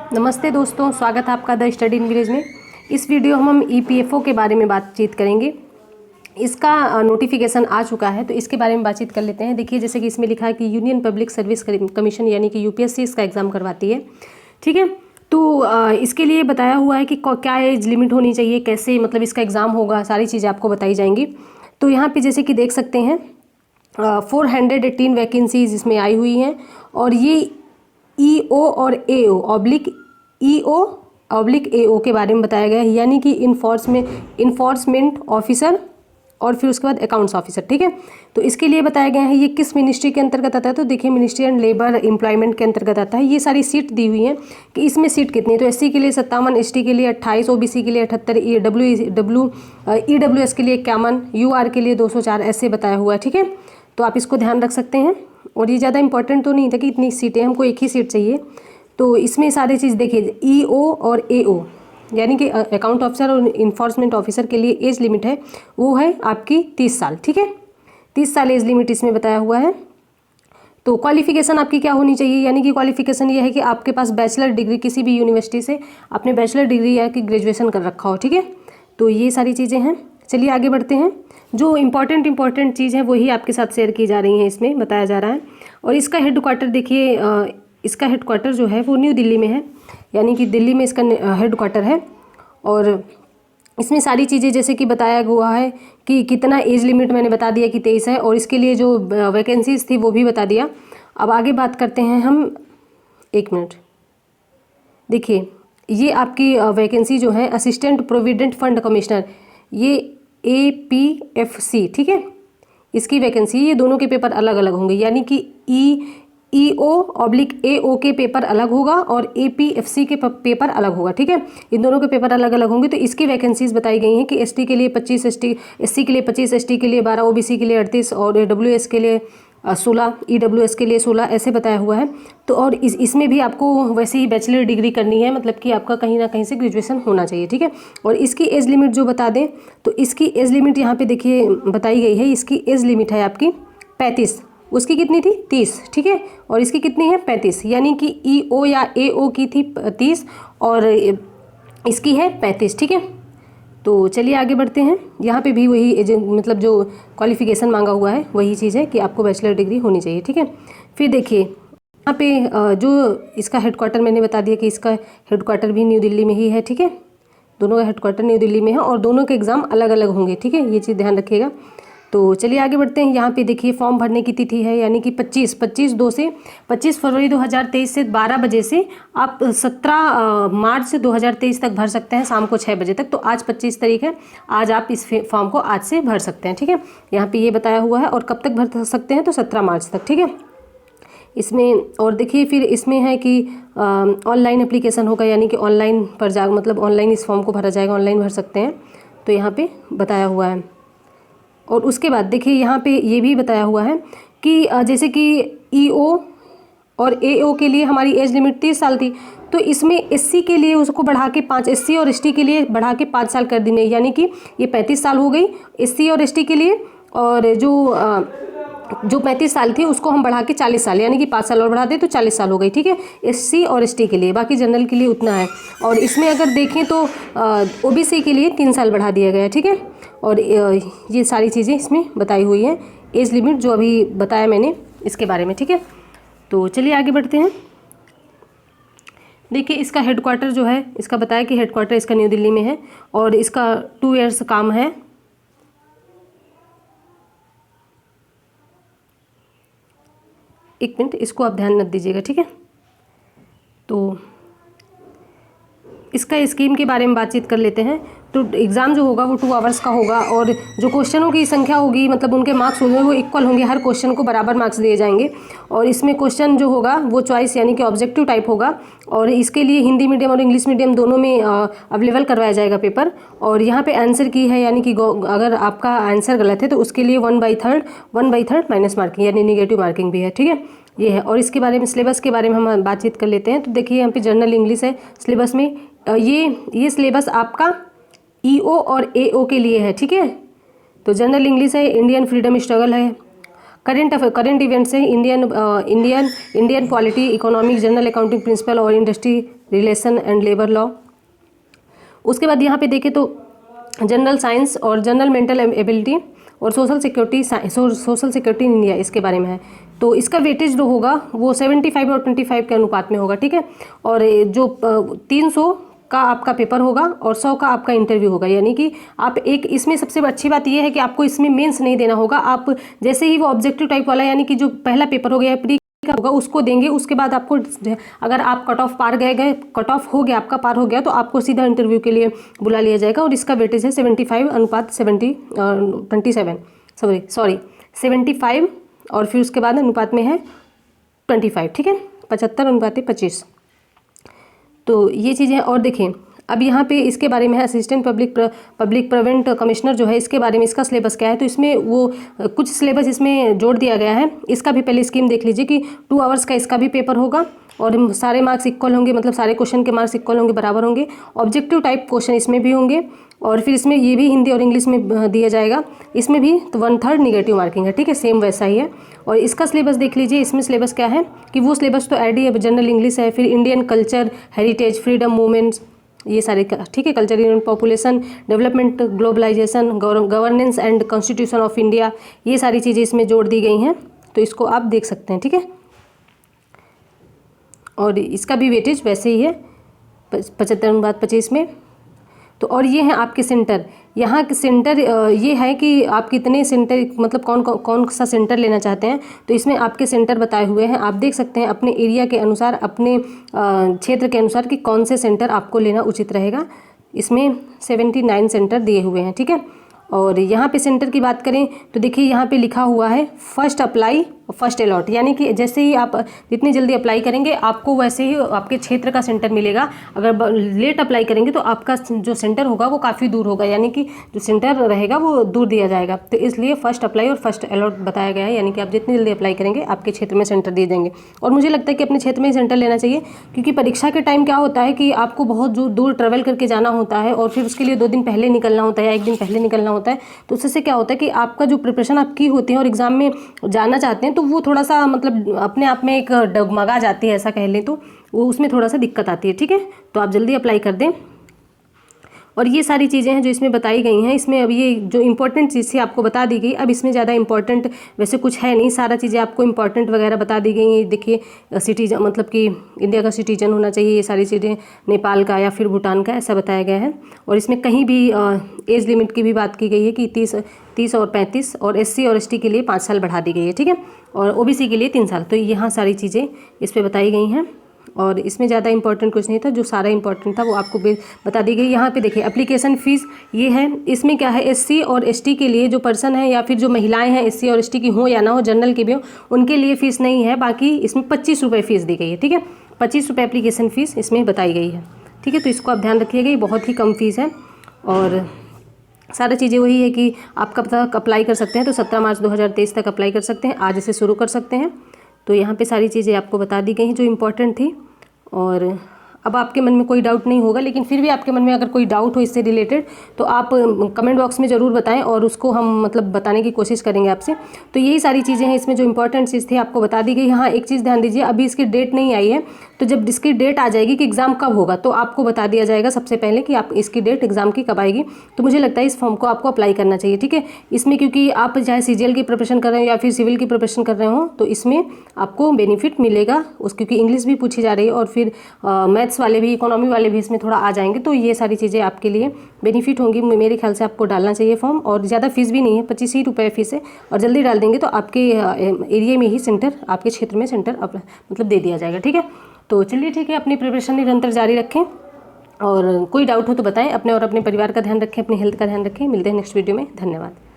नमस्ते दोस्तों, स्वागत है आपका द स्टडी इन विलेज में। इस वीडियो हम ईपीएफओ के बारे में बातचीत करेंगे। इसका नोटिफिकेशन आ चुका है तो इसके बारे में बातचीत कर लेते हैं। देखिए, जैसे कि इसमें लिखा है कि यूनियन पब्लिक सर्विस कमीशन यानी कि यूपीएससी इसका एग्ज़ाम करवाती है। ठीक है, तो इसके लिए बताया हुआ है कि क्या एज लिमिट होनी चाहिए, कैसे मतलब इसका एग्ज़ाम होगा, सारी चीज़ें आपको बताई जाएंगी। तो यहाँ पर जैसे कि देख सकते हैं 418 वैकेंसीज इसमें आई हुई हैं और ये ईओ और एओ ऑब्लिक एओ के बारे में बताया गया है, यानी कि इन्फोर्समेंट ऑफिसर और फिर उसके बाद अकाउंट्स ऑफिसर। ठीक है, तो इसके लिए बताया गया है ये किस मिनिस्ट्री के अंतर्गत आता है। तो देखिए, मिनिस्ट्री एंड लेबर एम्प्लॉयमेंट के अंतर्गत आता है। ये सारी सीट दी हुई हैं कि इसमें सीट कितनी है। तो एससी के लिए 57, एसटी के लिए 28, ओबीसी के लिए 78, ईडब्ल्यूएस के लिए 51, यूआर के लिए 204 ऐसे बताया हुआ है। ठीक है, तो आप इसको ध्यान रख सकते हैं। और ये ज़्यादा इंपॉर्टेंट तो नहीं था कि इतनी सीटें, हमको एक ही सीट चाहिए। तो इसमें सारी चीज़ देखिए, ईओ और एओ यानी कि अकाउंट ऑफिसर और इन्फोर्समेंट ऑफिसर के लिए एज लिमिट है वो है आपकी 30 साल। ठीक है, 30 साल एज लिमिट इसमें बताया हुआ है। तो क्वालिफिकेशन आपकी क्या होनी चाहिए, यानी कि क्वालिफिकेशन ये है कि आपके पास बैचलर डिग्री किसी भी यूनिवर्सिटी से आपने बैचलर डिग्री या कि ग्रेजुएशन कर रखा हो। ठीक है, तो ये सारी चीज़ें हैं। चलिए आगे बढ़ते हैं। जो इम्पॉर्टेंट चीज़ है वही आपके साथ शेयर की जा रही हैं, इसमें बताया जा रहा है। और इसका हेडक्वार्टर देखिए, इसका हेडक्वार्टर जो है वो न्यू दिल्ली में है, यानी कि दिल्ली में इसका हेडक्वार्टर है। और इसमें सारी चीज़ें जैसे कि बताया हुआ है कि कितना एज लिमिट मैंने बता दिया कि 23 है, और इसके लिए जो वैकेंसीज थी वो भी बता दिया। अब आगे बात करते हैं हम। एक मिनट, देखिए ये आपकी वैकेंसी जो है असिस्टेंट प्रोविडेंट फंड कमिश्नर, ये APFC। ठीक है, इसकी वैकेंसी, ये दोनों के पेपर अलग अलग होंगे, यानी कि EO/AO के पेपर अलग होगा और APFC के पेपर अलग होगा। ठीक है, इन दोनों के पेपर अलग अलग होंगे। तो इसकी वैकेंसीज बताई गई हैं कि एसटी के लिए 25, एससी के लिए 25, एसटी के लिए 12, ओबीसी के लिए 38 और AWS के लिए 16, EWS के लिए 16 ऐसे बताया हुआ है। तो और इसमें भी आपको वैसे ही बैचलर डिग्री करनी है, मतलब कि आपका कहीं ना कहीं से ग्रेजुएशन होना चाहिए। ठीक है, और इसकी एज लिमिट जो बता दें तो इसकी एज लिमिट यहाँ पे देखिए बताई गई है। इसकी एज लिमिट है आपकी 35, उसकी कितनी थी 30। ठीक है, और इसकी कितनी है 35, यानी कि EO या AO की थी 30 और इसकी है 35। ठीक है, तो चलिए आगे बढ़ते हैं। यहाँ पे भी वही मतलब जो क्वालिफिकेशन मांगा हुआ है वही चीज़ है कि आपको बैचलर डिग्री होनी चाहिए। ठीक है, फिर देखिए यहाँ पे जो इसका हेडक्वार्टर मैंने बता दिया कि इसका हेडक्वार्टर भी न्यू दिल्ली में ही है। ठीक है, दोनों का हेडक्वार्टर न्यू दिल्ली में है और दोनों के एग्ज़ाम अलग अलग होंगे। ठीक है, ये चीज़ ध्यान रखिएगा। तो चलिए आगे बढ़ते हैं। यहाँ पे देखिए फॉर्म भरने की तिथि है, यानी कि 25 फरवरी 2023 से 12 बजे से आप 17 मार्च 2023 तक भर सकते हैं, शाम को 6 बजे तक। तो आज 25 तारीख है, आज आप इस फॉर्म को आज से भर सकते हैं। ठीक है, यहाँ पे ये बताया हुआ है। और कब तक भर सकते हैं, तो 17 मार्च तक। ठीक है, इसमें और देखिए फिर इसमें है कि ऑनलाइन एप्लीकेशन होगा, यानी कि ऑनलाइन पर मतलब ऑनलाइन इस फॉर्म को भरा जाएगा, ऑनलाइन भर सकते हैं। तो यहाँ पे बताया हुआ है। और उसके बाद देखिए यहाँ पे ये भी बताया हुआ है कि जैसे कि EO और AO के लिए हमारी एज लिमिट 30 साल थी, तो इसमें SC के लिए उसको बढ़ा के 5, SC और ST के लिए बढ़ा के 5 साल कर देंगे, यानी कि ये 35 साल हो गई SC और ST के लिए। और जो 35 साल थी उसको हम बढ़ा के 40 साल, यानी कि 5 साल और बढ़ा दें तो 40 साल हो गई। ठीक है, SC और ST के लिए, बाकी जनरल के लिए उतना है। और इसमें अगर देखें तो OBC के लिए 3 साल बढ़ा दिया गया है। ठीक है, और ये सारी चीज़ें इसमें बताई हुई हैं, एज लिमिट जो अभी बताया मैंने इसके बारे में। ठीक है, तो चलिए आगे बढ़ते हैं। देखिए इसका हेडक्वार्टर जो है, इसका बताया कि हेडक्वार्टर इसका न्यू दिल्ली में है और इसका 2 ईयर्स काम है। एक मिनट, इसको आप ध्यान मत दीजिएगा। ठीक है, तो इसका स्कीम के बारे में बातचीत कर लेते हैं। तो एग्ज़ाम जो होगा वो 2 आवर्स का होगा और जो क्वेश्चनों की संख्या होगी, मतलब उनके मार्क्स होंगे वो इक्वल होंगे, हर क्वेश्चन को बराबर मार्क्स दिए जाएंगे। और इसमें क्वेश्चन जो होगा वो चॉइस यानी कि ऑब्जेक्टिव टाइप होगा और इसके लिए हिंदी मीडियम और इंग्लिश मीडियम दोनों में अवेलेबल करवाया जाएगा पेपर। और यहाँ पे आंसर की है, यानी कि अगर आपका आंसर गलत है तो उसके लिए 1/3 माइनस मार्किंग यानी निगेटिव मार्किंग भी है। ठीक है, ये है। और इसके बारे में सिलेबस के बारे में हम बातचीत कर लेते हैं। तो देखिए यहाँ पे जनरल इंग्लिश है सिलेबस में, ये सिलेबस आपका EO और AO के लिए है। ठीक है, तो जनरल इंग्लिश है, इंडियन फ्रीडम स्ट्रगल है, करंट इवेंट्स है, Indian polity, economic, general accounting principle और industry relation and labour law. उसके बाद यहाँ पे देखें तो जनरल साइंस और जनरल मेंटल एबिलिटी और सोशल सिक्योरिटी इन इंडिया, इसके बारे में है। तो इसका वेटेज जो होगा वो 75 और 25 के अनुपात में होगा, ठीक है। और जो 300 का आपका पेपर होगा और 100 का आपका इंटरव्यू होगा, यानी कि आप एक, इसमें सबसे अच्छी बात यह है कि आपको इसमें मेंस नहीं देना होगा। आप जैसे ही वो ऑब्जेक्टिव टाइप वाला, यानी कि जो पहला पेपर हो गया प्री का होगा, उसको देंगे। उसके बाद आपको, अगर आप कट ऑफ कट ऑफ हो गया, आपका पार हो गया, तो आपको सीधा इंटरव्यू के लिए बुला लिया जाएगा। और इसका वेटेज है 75 और फिर उसके बाद अनुपात में है 25, ठीक है, 75:25। तो ये चीज़ें हैं। और देखें अब यहाँ पे इसके बारे में है असिस्टेंट पब्लिक प्रिवेंट कमिश्नर जो है, इसके बारे में इसका सिलेबस क्या है। तो इसमें वो कुछ सिलेबस इसमें जोड़ दिया गया है। इसका भी पहले स्कीम देख लीजिए कि 2 आवर्स का इसका भी पेपर होगा और सारे मार्क्स इक्वल होंगे, मतलब सारे क्वेश्चन के मार्क्स इक्वल होंगे, बराबर होंगे। ऑब्जेक्टिव टाइप क्वेश्चन इसमें भी होंगे और फिर इसमें ये भी हिंदी और इंग्लिश में दिया जाएगा। इसमें भी तो 1/3 निगेटिव मार्किंग है, ठीक है, सेम वैसा ही है। और इसका सिलेबस देख लीजिए, इसमें सिलेबस क्या है कि वो सिलेबस तो ऐड ही है, जनरल इंग्लिश है, फिर Indian culture, heritage, freedom movements, ये सारे, ठीक है, culture in population development, globalisation, governance and constitution of India, ये सारी चीज़ें इसमें जोड़ दी गई हैं। तो इसको आप देख सकते हैं, ठीक है। और इसका भी वेटेज वैसे ही है 75:25 में। तो और ये हैं आपके सेंटर। यहाँ के सेंटर ये है कि आप कितने सेंटर, मतलब कौन सा सेंटर लेना चाहते हैं। तो इसमें आपके सेंटर बताए हुए हैं, आप देख सकते हैं अपने एरिया के अनुसार, अपने क्षेत्र के अनुसार कि कौन से सेंटर आपको लेना उचित रहेगा। इसमें 79 सेंटर दिए हुए हैं, ठीक है। और यहाँ पे सेंटर की बात करें तो देखिए यहाँ पे लिखा हुआ है फर्स्ट अप्लाई फर्स्ट अलॉट, यानी कि जैसे ही आप जितनी जल्दी अप्लाई करेंगे आपको वैसे ही आपके क्षेत्र का सेंटर मिलेगा। अगर लेट अप्लाई करेंगे तो आपका जो सेंटर होगा वो काफ़ी दूर होगा, यानी कि जो सेंटर रहेगा वो दूर दिया जाएगा। तो इसलिए फर्स्ट अप्लाई और फर्स्ट अलॉट बताया गया है, यानी कि आप जितनी जल्दी अप्लाई करेंगे आपके क्षेत्र में सेंटर दिए जाएंगे। और मुझे लगता है कि अपने क्षेत्र में ही सेंटर लेना चाहिए, क्योंकि परीक्षा के टाइम क्या होता है कि आपको बहुत दूर ट्रैवल करके जाना होता है और फिर उसके लिए 2 दिन पहले निकलना होता है या 1 दिन पहले निकलना होता है। तो उससे क्या होता है कि आपका जो प्रिपरेशन आपकी होती है और एग्ज़ाम में जाना चाहते हैं तो वो थोड़ा सा मतलब अपने आप में एक डगमगा जाती है, ऐसा कह लें, तो वो उसमें थोड़ा सा दिक्कत आती है, ठीक है। तो आप जल्दी अप्लाई कर दें। और ये सारी चीज़ें हैं जो इसमें बताई गई हैं। इसमें अब ये जो इंपॉर्टेंट चीज़ थी आपको बता दी गई। अब इसमें ज़्यादा इंपॉर्टेंट वैसे कुछ है नहीं, सारा चीज़ें आपको इंपॉर्टेंट वगैरह बता दी गई हैं। देखिए सिटीजन, मतलब कि इंडिया का सिटीजन होना चाहिए, ये सारी चीज़ें, नेपाल का या फिर भूटान का, ऐसा बताया गया है। और इसमें कहीं भी एज लिमिट की भी बात की गई है कि 30 और 35, और SC और ST के लिए 5 साल बढ़ा दी गई है, ठीक है, और OBC के लिए 3 साल। तो यहाँ सारी चीज़ें इस पर बताई गई हैं। और इसमें ज़्यादा इंपॉर्टेंट कुछ नहीं था, जो सारा इंपॉर्टेंट था वो आपको बता दी गई। यहाँ पे देखिए एप्लीकेशन फ़ीस ये है। इसमें क्या है, SC और ST के लिए जो पर्सन है या फिर जो महिलाएं हैं SC और ST की हो या ना हो, जनरल की भी हो, उनके लिए फ़ीस नहीं है। बाकी इसमें 25 रुपये फ़ीस दी गई है, ठीक है, 25 रुपये एप्लीकेशन फ़ीस इसमें बताई गई है, ठीक है। तो इसको आप ध्यान रखिएगा, ये बहुत ही कम फीस है। और सारी चीज़ें वही है कि आप कब तक अप्लाई कर सकते हैं, तो 17 मार्च 2023 तक अप्लाई कर सकते हैं, आज से शुरू कर सकते हैं। तो यहाँ पे सारी चीज़ें आपको बता दी गई हैं जो इम्पोर्टेंट थी। और अब आपके मन में कोई डाउट नहीं होगा, लेकिन फिर भी आपके मन में अगर कोई डाउट हो इससे रिलेटेड तो आप कमेंट बॉक्स में ज़रूर बताएं और उसको हम मतलब बताने की कोशिश करेंगे आपसे। तो यही सारी चीज़ें हैं, इसमें जो इंपॉर्टेंट चीज़ थी आपको बता दी गई। हाँ, एक चीज़ ध्यान दीजिए, अभी इसकी डेट नहीं आई है, तो जब इसकी डेट आ जाएगी कि एग्ज़ाम कब होगा तो आपको बता दिया जाएगा सबसे पहले कि आप इसकी डेट एग्ज़ाम की कब आएगी। तो मुझे लगता है इस फॉर्म को आपको अप्लाई करना चाहिए, ठीक है। इसमें क्योंकि आप चाहे CGL की प्रिपरेशन कर रहे हो या फिर सिविल की प्रिपरेशन कर रहे हो तो इसमें आपको बेनिफिट मिलेगा क्योंकि इंग्लिश भी पूछी जा रही है और फिर मैथ्स वाले भी, इकोनॉमी वाले भी इसमें थोड़ा आ जाएंगे। तो ये सारी चीज़ें आपके लिए बेनिफिट होंगी। मेरे ख्याल से आपको डालना चाहिए फॉर्म, और ज़्यादा फीस भी नहीं है, 25 ही रुपये फीस है। और जल्दी डाल देंगे तो आपके एरिया में ही सेंटर, आपके क्षेत्र में सेंटर मतलब दे दिया जाएगा, ठीक है। तो चलिए ठीक है, अपनी प्रिपरेशन निरंतर जारी रखें और कोई डाउट हो तो बताएं। अपने और अपने परिवार का ध्यान रखें, अपनी हेल्थ का ध्यान रखें। मिलते हैं नेक्स्ट वीडियो में, धन्यवाद।